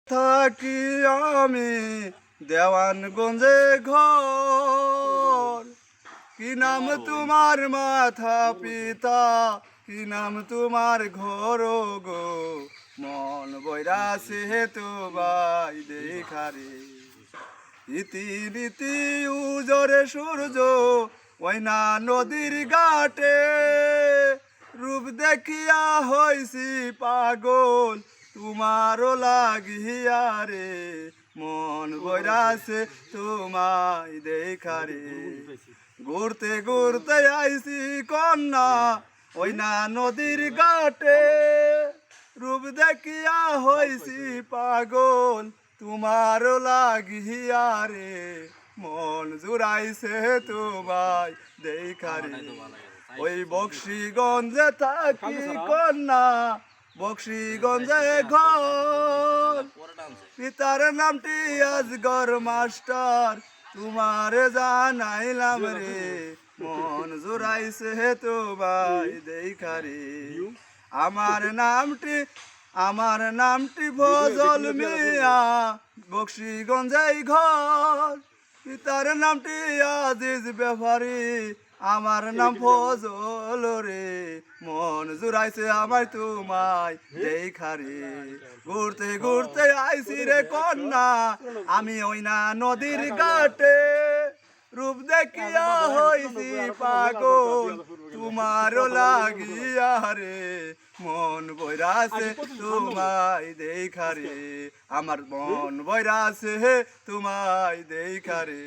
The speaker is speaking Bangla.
থাকি আমি দেওয়ানগঞ্জে ঘর। কি নাম তোমার মাথা পিতা, কি নাম তোমার ঘর গো, মন বৈরাছে তো ভাই দেখারে। ইতি রীতি উজরে সূর্য ওই না নদীর ঘাটে, রূপ দেখিয়া হইছি পাগল তোমারও লাগিয়া রে, মন বৈরাছে তোমায় দেখারে। ঘুরতে ঘুরতে আইছি কন্যা ওই না নদীর ঘাটে, রূপ দেখিয়া হইছি পাগল তোমারও লাগিয়া রে, মন জুড়াইছে তোমায় দেখারে। ওই বক্সিগঞ্জে থাকি কন্যা, বক্সিগঞ্জে ঘর। পিতার নামটি আজগর মাস্টার, তোমারে জানাইলাম রে, মন জোড়াইছে তোমায় দেখারে। আমার নামটি ফজল মিয়া, বক্সিগঞ্জে ঘর। পিতার নামটি আজিজ ব্যাপারী, আমার নাম ফজল রে, মন জুড়াইছে আমায় তোমায় দেখারে। ঘুরতে ঘুরতে আইছি রে কন্যা আমি ওই না নদীর ঘাটে, রূপ দেখিয়া হইছি পাগল তোমারও লাগিয়া রে, মন বৈরাছে তোমায় দেখারে। আমার মন বৈরাছে তোমায় দেখারে।